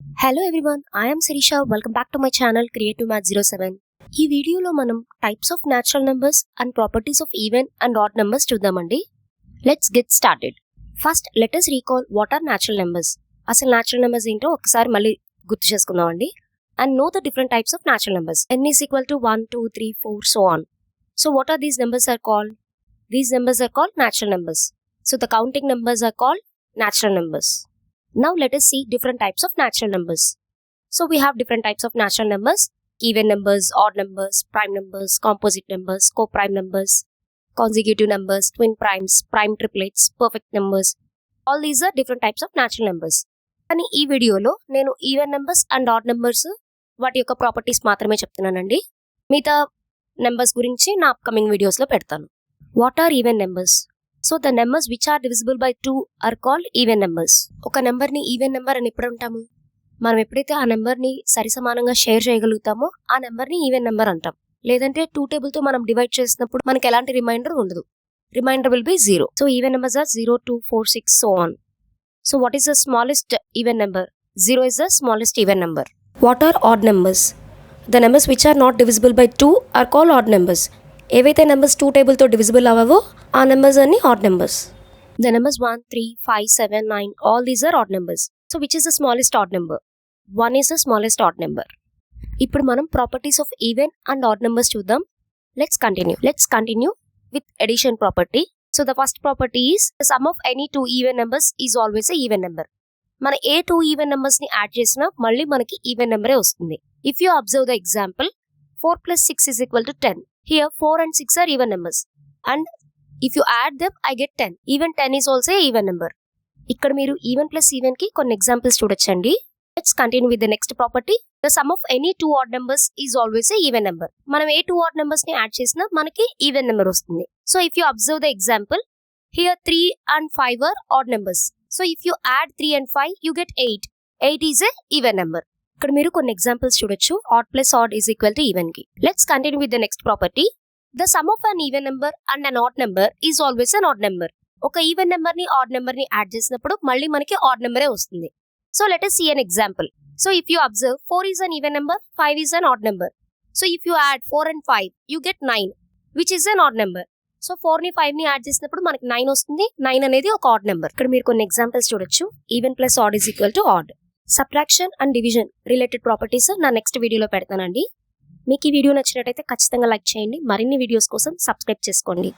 Hello everyone, I am Sirisha. Welcome back to my channel Creative Math 07. ఈ వీడియోలో మనం types of natural numbers and properties of even and odd numbers చూద్దామండి. Let's get started. First let us recall what are natural numbers. అసలు natural numbers ఏంటో ఒకసారి మళ్ళీ గుర్తు చేసుకుందామండి. And know the different types of natural numbers. n is equal to 1, 2, 3, 4 so on. So what are these numbers are called? These numbers are called natural numbers. So the counting numbers are called natural numbers. Now let us see different types of natural numbers. So we have different types of natural numbers: even numbers, odd numbers, prime numbers, composite numbers, co-prime numbers, consecutive numbers, twin primes, prime triplets, perfect numbers. All these are different types of natural numbers. కానీ ఈ వీడియోలో నేను even numbers and odd numbers వాటి యొక్క properties మాత్రమే చెప్తున్నానండి. మిగతా numbers గురించి నా అప్కమింగ్ వీడియోస్లో పెడతాను. What are even numbers? So the numbers which are divisible by 2 are called even numbers. ఒక నెంబర్ని ఈవెన్ నెంబర్ అని ఎప్పుడు అంటాము? మనం ఎప్పుడైతే ఆ నెంబర్ని సరిసమానంగా షేర్ చేయగలుగుతామో ఆ నెంబర్ని ఈవెన్ నెంబర్ అంటాం. లేదంటే 2 టేబుల్తో మనం డివైడ్ చేసినప్పుడు మనకి ఎలాంటి రిమైండర్ ఉండదు. Reminder will be 0. So even numbers are 0, 2, 4, 6 so on. So what is the smallest even number? 0 is the smallest even number. What are odd numbers? The numbers which are not divisible by 2 are called odd numbers. ఏవైతే numbers 2 టేబుల్తో divisible అవ్వవో ఆ numbers అన్ని odd numbers. The numbers 1, 3, 5, 7, 9 all these are odd numbers. So which is the smallest odd number? 1 is the smallest odd number. ఇప్పుడు మనం properties of even and odd numbers చూద్దాం. Let's continue with addition property. So the first property is the sum of any two even numbers is always a even number. మన ఏ 2 even numbers ని add చేసినా మళ్ళీ మనకి even నెంబరే వస్తుంది. If you observe the example 4 plus 6 is equal to 10. Here 4 and 6 are even numbers and if you add them I get 10. Even 10 is also a even number. ఇక్కడ మీరు even plus even కి కొన్ని examples చూడొచ్చండి. Let's continue with the next property. The sum of any two odd numbers is always a even number. మనం ఏ 2 odd numbers ని add చేసినా మనకి even number వస్తుంది. So if you observe the example, here 3 and 5 are odd numbers. So if you add 3 and 5, you get 8. 8 is a even number. ఇక్కడ మీరు కొన్ని examples చూడొచ్చు. Odd plus odd is equal to even కి. Let's continue with the next property. The sum of an even number and an odd number is always an odd number. ఒక even number ని odd number ని add చేసినప్పుడు మళ్ళీ మనకి add నెంబరే వస్తుంది. So let us see an example. So if you observe 4 is an even number, 5 is an odd number. So if you add 4 and 5, you get 9, which is an odd number. So 4 ని 5 ని add చేసినప్పుడు మనకి 9 వస్తుంది. 9 అనేది ఒక odd number. ఇక్కడ మీరు కొన్ని ఎగ్జాంపుల్స్ చూడొచ్చు. Even plus odd is equal to odd. Subtraction and division related properties నా నెక్స్ట్ వీడియోలో పెడతానండి. మీకు ఈ వీడియో నచ్చినట్టయితే ఖచ్చితంగా లైక్ చేయండి. మరిన్ని వీడియోస్ కోసం సబ్స్క్రైబ్ చేసుకోండి.